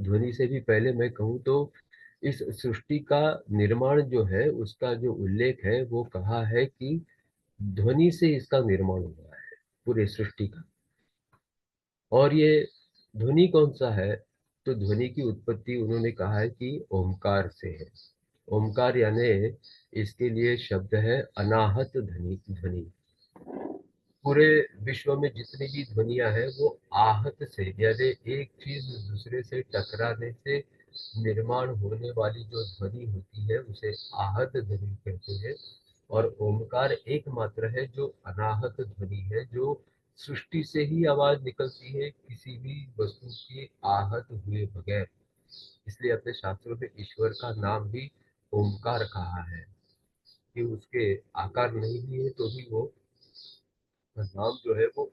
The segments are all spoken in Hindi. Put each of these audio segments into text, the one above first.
ध्वनि से भी पहले मैं कहूँ तो इस सृष्टि का निर्माण जो है उसका जो उल्लेख है वो कहा है कि ध्वनि से इसका निर्माण हुआ है, पूरे सृष्टि का। और ये ध्वनि कौन सा है? तो ध्वनि की उत्पत्ति उन्होंने कहा है कि ओमकार से है। ओमकार यानी इसके लिए शब्द है अनाहत ध्वनि। ध्वनि पूरे विश्व में जितनी भी ध्वनियां हैं वो आहत से यानी एक चीज दूसरे से टकराने से निर्माण होने वाली जो ध्वनि होती है उसे आहत ध्वनि कहते हैं। और ओमकार एकमात्र है जो अनाहत ध्वनि है, जो सृष्टि से ही आवाज निकलती है किसी भी वस्तु की आहत हुए बगैर। इसलिए अपने शास्त्रों में ईश्वर का नाम भी ओमकार कहा है कि उसके आकार नहीं भी है तो भी वो नाम जो है वो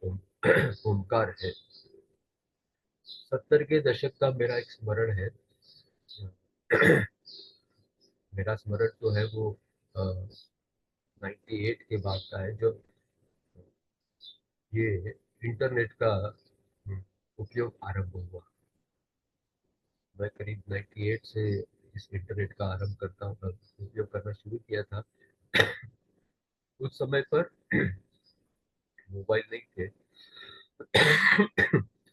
ओमकार है। 70 के दशक का मेरा एक स्मरण है। मेरा स्मरण जो है वो 98 के बाद का है, जब ये इंटरनेट का उपयोग आरंभ हुआ। मैं करीब 98 से इस इंटरनेट का आरंभ करता उपयोग करना शुरू किया था। उस समय पर मोबाइल नहीं थे,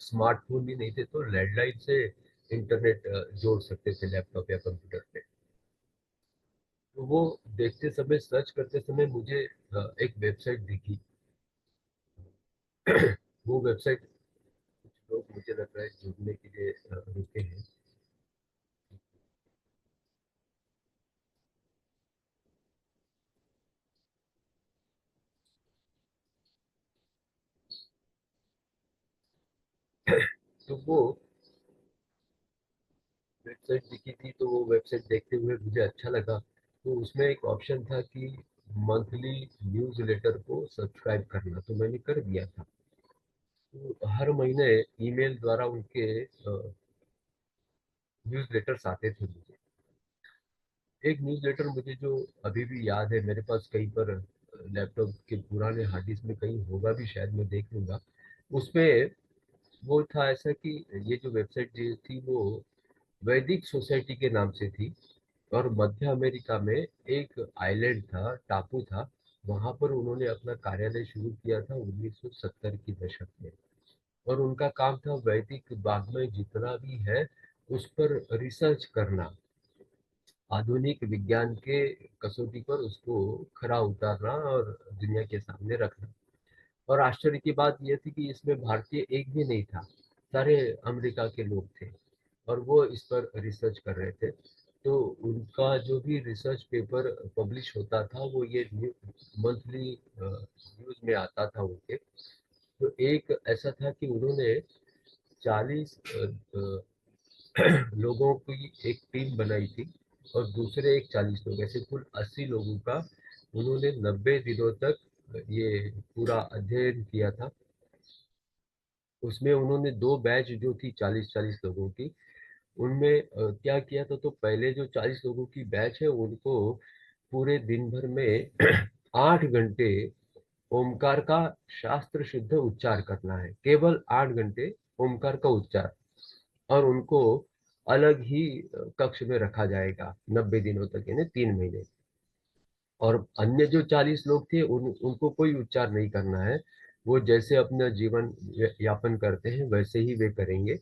स्मार्टफोन भी नहीं थे, तो लैंडलाइन से इंटरनेट जोड़ सकते थे लैपटॉप या कंप्यूटर पे। तो वो देखते समय, सर्च करते समय मुझे एक वेबसाइट दिखी। वो वेबसाइट कुछ लोग मुझे लग रहा है जुड़ने के लिए रुके हैं। तो वो वेबसाइट दिखी थी, तो वो वेबसाइट देखते हुए मुझे अच्छा लगा। तो उसमें एक ऑप्शन था कि मंथली न्यूज़ लेटर को सब्सक्राइब करना, तो मैंने कर दिया था। तो हर महीने ईमेल द्वारा उनके न्यूज़ लेटर्स आते थे मुझे। एक न्यूज़लेटर मुझे जो अभी भी याद है, मेरे पास कहीं पर लैपटॉप के पुराने हार्ड डिस्क में कहीं होगा भी, शायद मैं देख लूंगा। उसमें वो था ऐसा कि ये जो वेबसाइट जो थी वो वैदिक सोसाइटी के नाम से थी। और मध्य अमेरिका में एक आइलैंड था, टापू था। वहां पर उन्होंने अपना कार्यालय शुरू किया था 1970 की दशक में। और उनका काम था वैदिक वाङ्मय जितना भी है उस पर रिसर्च करना, आधुनिक विज्ञान के कसौटी पर उसको खरा उतारना और दुनिया के सामने रखना। और आश्चर्य की बात यह थी कि इसमें भारतीय एक भी नहीं था, सारे अमेरिका के लोग थे और वो इस पर रिसर्च कर रहे थे। तो उनका जो भी रिसर्च पेपर पब्लिश होता था वो ये मंथली न्यूज में आता था उनके। तो एक ऐसा था कि उन्होंने 40 लोगों की एक टीम बनाई थी और दूसरे एक 40 लोग, ऐसे कुल 80 लोगों का उन्होंने 90 दिनों तक ये पूरा अध्ययन किया था। उसमें उन्होंने दो बैच जो थी 40-40 लोगों की, उनमें क्या किया था, तो पहले जो 40 लोगों की बैच है उनको पूरे दिन भर में 8 घंटे ओमकार का शास्त्र शुद्ध उच्चार करना है, केवल 8 घंटे ओमकार का उच्चार। और उनको अलग ही कक्ष में रखा जाएगा 90 दिनों तक, यानी 3 महीने। और अन्य जो 40 लोग थे उनको कोई उच्चार नहीं करना है। वो जैसे अपना जीवन यापन करते हैं वैसे ही वे करेंगे।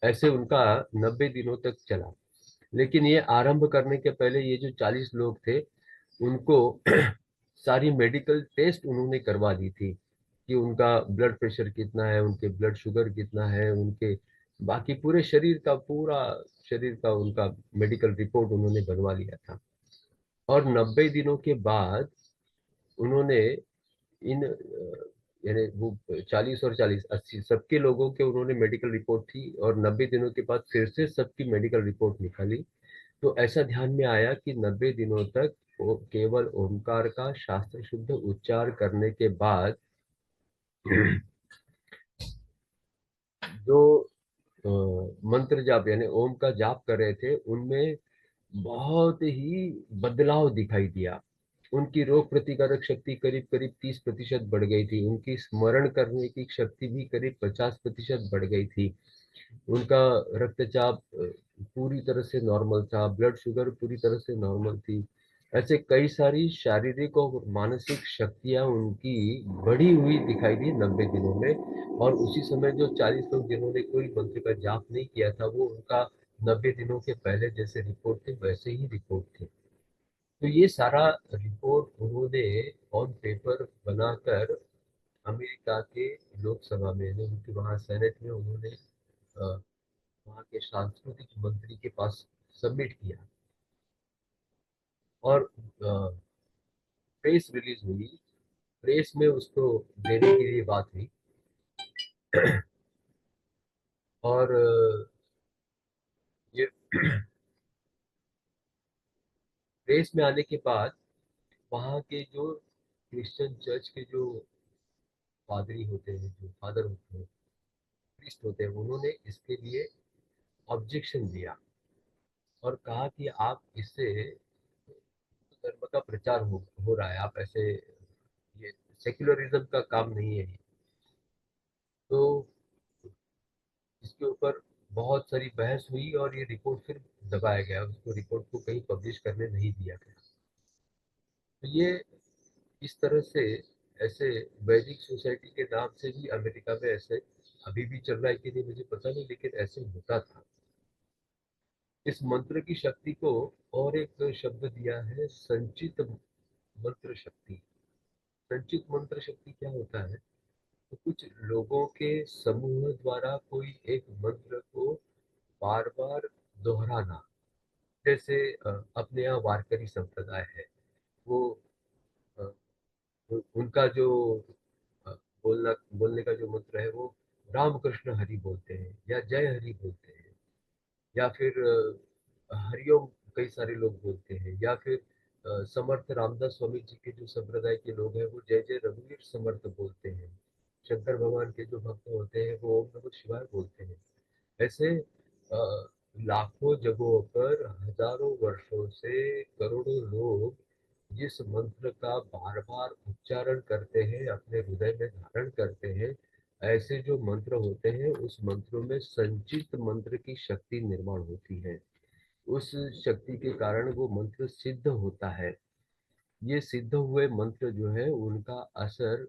ऐसे उनका 90 दिनों तक चला। लेकिन ये आरंभ करने के पहले ये जो 40 लोग थे उनको सारी मेडिकल टेस्ट उन्होंने करवा दी थी कि उनका ब्लड प्रेशर कितना है, उनके ब्लड शुगर कितना है, उनके बाकी पूरे शरीर का, पूरा शरीर का उनका मेडिकल रिपोर्ट उन्होंने बनवा लिया था। और 90 दिनों के बाद उन्होंने इन यानी वो 40 और 40 80 सबके लोगों के उन्होंने मेडिकल रिपोर्ट थी, और 90 दिनों के बाद फिर से सबकी मेडिकल रिपोर्ट निकाली। तो ऐसा ध्यान में आया कि 90 दिनों तक वो केवल ओमकार का शास्त्र शुद्ध उच्चार करने के बाद जो अ, मंत्र जाप यानी ओम का जाप कर रहे थे उनमें बहुत ही बदलाव दिखाई दिया। उनकी रोग प्रतिकारक शक्ति करीब करीब 30% बढ़ गई थी, उनकी स्मरण करने की शक्ति भी करीब 50% बढ़ गई थी। उनका रक्तचाप पूरी तरह से नॉर्मल था, ब्लड शुगर पूरी तरह से नॉर्मल थी। ऐसे कई सारी शारीरिक और मानसिक शक्तियां उनकी बढ़ी हुई दिखाई दी 90 दिनों में। और उसी समय जो 40 लोग जिन्होंने कोई मंत्र का जाप नहीं किया था, वो उनका 90 दिनों के पहले जैसे रिपोर्ट थे वैसे ही रिपोर्ट थे। तो ये सारा रिपोर्ट उन्होंने ऑन पेपर बनाकर अमेरिका के लोकसभा में, यानी उनके वहाँ सेनेट में उन्होंने वहाँ के सांस्कृतिक मंत्री के पास सबमिट किया। और प्रेस रिलीज हुई, प्रेस में उसको देने के लिए बात हुई। और ये प्रेस में आने के बाद वहाँ के जो क्रिश्चियन चर्च के जो पादरी होते हैं, जो फादर होते हैं, प्रीस्ट होते हैं, उन्होंने इसके लिए ऑब्जेक्शन दिया और कहा कि आप इससे धर्म का प्रचार हो रहा है, आप ऐसे, ये सेक्युलरिज्म का काम नहीं है ये। तो इसके ऊपर बहुत सारी बहस हुई और ये रिपोर्ट फिर दबाया गया, उसको रिपोर्ट को कहीं पब्लिश करने नहीं दिया गया। तो ये इस तरह से ऐसे वैदिक सोसाइटी के नाम से भी अमेरिका में ऐसे अभी भी चल रहा है कि नहीं मुझे पता नहीं, लेकिन ऐसे होता था। इस मंत्र की शक्ति को और एक शब्द दिया है, संचित मंत्र शक्ति। संचित मंत्र शक्ति क्या होता है? तो कुछ लोगों के समूह द्वारा कोई एक मंत्र को बार बार दोहराना। जैसे अपने यहाँ वारकरी संप्रदाय है, वो अ, उनका जो अ, बोलना बोलने का जो मंत्र है, वो रामकृष्ण हरि बोलते हैं या जय हरि बोलते हैं, या फिर हरिओम कई सारे लोग बोलते हैं, या फिर समर्थ रामदास स्वामी जी के जो संप्रदाय के लोग हैं वो जय जय रघुवीर समर्थ बोलते हैं। शंकर भगवान के जो भक्त होते हैं वो ओम नमः शिवाय बोलते हैं। ऐसे लाखों जगहों पर हजारों वर्षों से करोड़ों लोग जिस मंत्र का बार बार उच्चारण करते हैं, अपने हृदय में धारण करते हैं, ऐसे जो मंत्र होते हैं उस मंत्रों में संचित मंत्र की शक्ति निर्माण होती है। उस शक्ति के कारण वो मंत्र सिद्ध होता है। ये सिद्ध हुए मंत्र जो है उनका असर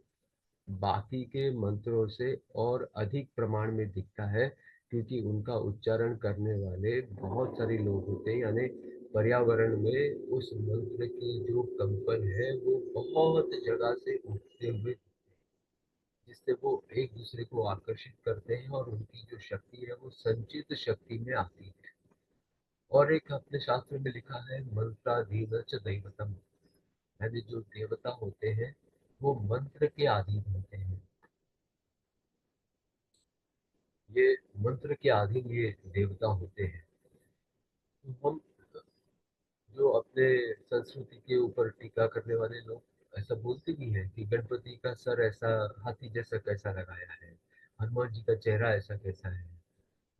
बाकी के मंत्रों से और अधिक प्रमाण में दिखता है, क्योंकि उनका उच्चारण करने वाले बहुत सारे लोग होते हैं। यानी पर्यावरण में उस मंत्र की जो कंपन है वो बहुत जगह से उठते हुए, जिससे वो एक दूसरे को आकर्षित करते हैं और उनकी जो शक्ति है वो संचित शक्ति में आती है। और एक अपने शास्त्र में लिखा है, मंत्राधीन च दैवतम, यानी जो देवता होते हैं वो मंत्र के अधीन होते हैं। ये मंत्र के अधीन ये देवता होते हैं। तो हम जो अपने संस्कृति के ऊपर टीका करने वाले लोग ऐसा बोलते भी हैं कि गणपति का सर ऐसा हाथी जैसा कैसा लगाया है, हनुमान जी का चेहरा ऐसा कैसा है,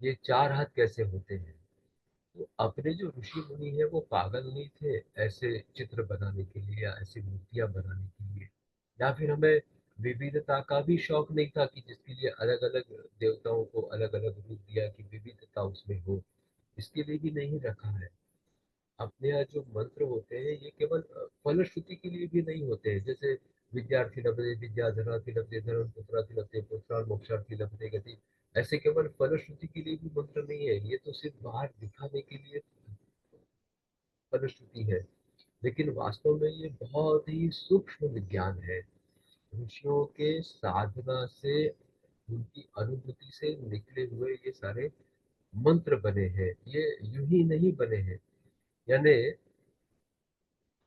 ये 4 हाथ कैसे होते हैं। तो अपने जो ऋषि मुनि है वो पागल नहीं थे ऐसे चित्र बनाने के लिए या ऐसी मूर्तियां बनाने के लिए। या फिर हमें विविधता का भी शौक नहीं था कि जिसके लिए अलग अलग देवताओं को अलग अलग रूप दिया कि विविधता उसमें हो, इसके लिए भी नहीं रखा है। अपने यहाँ जो मंत्र होते हैं ये केवल फलश्रुति के लिए भी नहीं होते हैं। जैसे विद्यार्थी लभते विद्याधरार्थी लभते धर्म पुत्रार्थी लभते पुत्रान मोक्षार्थी लभते गति, ऐसे केवल फलश्रुति के लिए भी मंत्र नहीं है, ये तो सिर्फ बाहर दिखाने के लिए फलश्रुति है। लेकिन वास्तव में ये बहुत ही सूक्ष्म विज्ञान है। ऋषियों के साधना से, उनकी अनुभूति से निकले हुए ये सारे मंत्र बने हैं, ये यूं ही नहीं बने हैं। यानी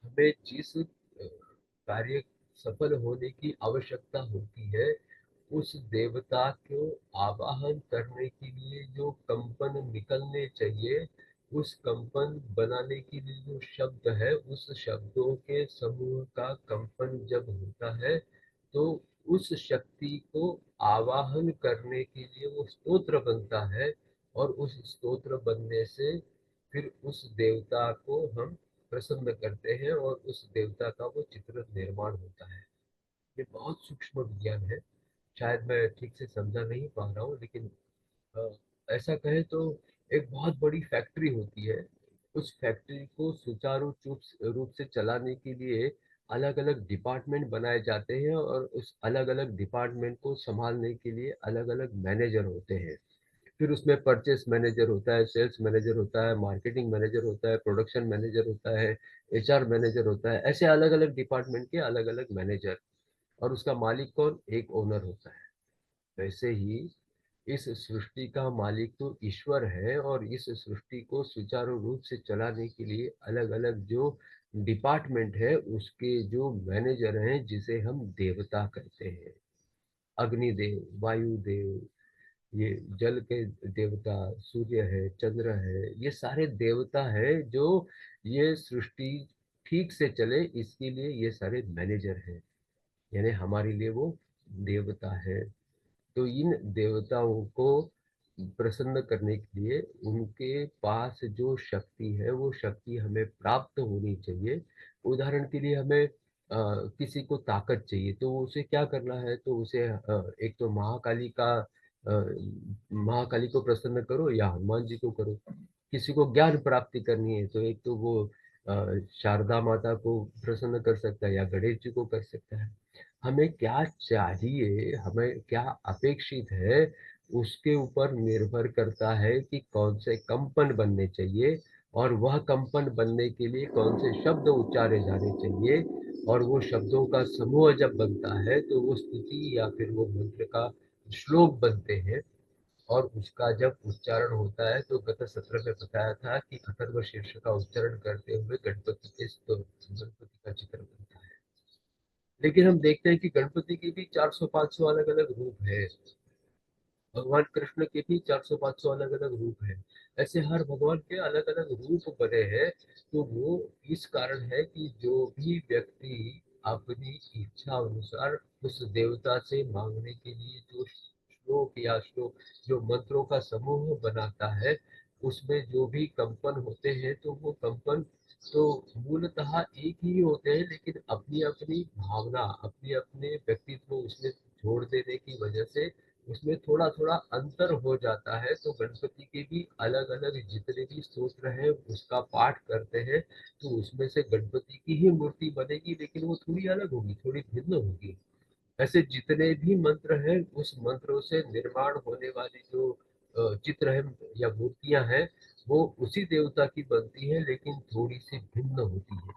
हमें जिस कार्य सफल होने की आवश्यकता होती है, उस देवता को आवाहन करने के लिए जो कंपन निकलने चाहिए, उस कंपन बनाने के लिए जो शब्द है, उस शब्दों के समूह का कंपन जब होता है तो उस शक्ति को आवाहन करने के लिए वो स्तोत्र बनता है। और उस स्तोत्र बनने से फिर उस देवता को हम प्रसन्न करते हैं और उस देवता का वो चित्र निर्माण होता है। ये बहुत सूक्ष्म विज्ञान है। शायद मैं ठीक से समझा नहीं पा रहा हूँ, लेकिन अ, ऐसा कहें तो एक बहुत बड़ी फैक्ट्री होती है। उस फैक्ट्री को सुचारू रूप से चलाने के लिए अलग अलग डिपार्टमेंट बनाए जाते हैं, और उस अलग अलग डिपार्टमेंट को संभालने के लिए अलग अलग मैनेजर होते हैं। फिर उसमें परचेस मैनेजर होता है, सेल्स मैनेजर होता है, मार्केटिंग मैनेजर होता है, प्रोडक्शन मैनेजर होता है, एचआर मैनेजर होता है। ऐसे अलग अलग डिपार्टमेंट के अलग अलग मैनेजर, और उसका मालिक कौन? एक ओनर होता है। वैसे ही इस सृष्टि का मालिक तो ईश्वर है, और इस सृष्टि को सुचारू रूप से चलाने के लिए अलग अलग जो डिपार्टमेंट है उसके जो मैनेजर हैं, जिसे हम देवता कहते हैं। अग्निदेव, वायुदेव, ये जल के देवता, सूर्य है, चंद्र है, ये सारे देवता है जो ये सृष्टि ठीक से चले इसके लिए ये सारे मैनेजर हैं। यानी हमारे लिए वो देवता है। तो इन देवताओं को प्रसन्न करने के लिए उनके पास जो शक्ति है वो शक्ति हमें प्राप्त होनी चाहिए। उदाहरण के लिए हमें किसी को ताकत चाहिए, तो उसे क्या करना है? तो उसे एक तो महाकाली को प्रसन्न करो या हनुमान जी को करो। किसी को ज्ञान प्राप्ति करनी है तो एक तो वो शारदा माता को प्रसन्न कर सकता है या गणेश जी को कर सकता है। हमें क्या चाहिए, हमें क्या अपेक्षित है, उसके ऊपर निर्भर करता है कि कौन से कंपन बनने चाहिए, और वह कंपन बनने के लिए कौन से शब्द उच्चारे जाने चाहिए। और वो शब्दों का समूह जब बनता है तो वो स्तुति या फिर वो मंत्र का श्लोक बनते हैं। और उसका जब उच्चारण होता है तो गत सत्र में बताया था कि अथर्व शीर्ष का उच्चारण करते हुए गणपति का चित्र बनता है। लेकिन हम देखते हैं कि गणपति के भी 400-500 अलग अलग रूप है। भगवान कृष्ण के भी 400-500 अलग अलग रूप है। ऐसे हर भगवान के अलग अलग रूप बने हैं। तो वो इस कारण है कि जो भी व्यक्ति अपनी इच्छा अनुसार उस देवता से मांगने के लिए जो श्लोक जो मंत्रों का समूह बनाता है, उसमें जो भी कंपन होते हैं तो वो कंपन तो मूलतः एक ही होते हैं, लेकिन अपनी अपनी भावना, अपने अपने व्यक्तित्व उसमें जोड़ देने की वजह से उसमें थोड़ा थोड़ा अंतर हो जाता है। तो गणपति के भी अलग अलग जितने भी स्तोत्र हैं उसका पाठ करते हैं तो उसमें से गणपति की ही मूर्ति बनेगी, लेकिन वो थोड़ी अलग होगी, थोड़ी भिन्न होगी। ऐसे जितने भी मंत्र हैं उस मंत्रों से निर्माण होने वाली जो चित्र है या मूर्तियां हैं वो उसी देवता की बनती है, लेकिन थोड़ी सी भिन्न होती है।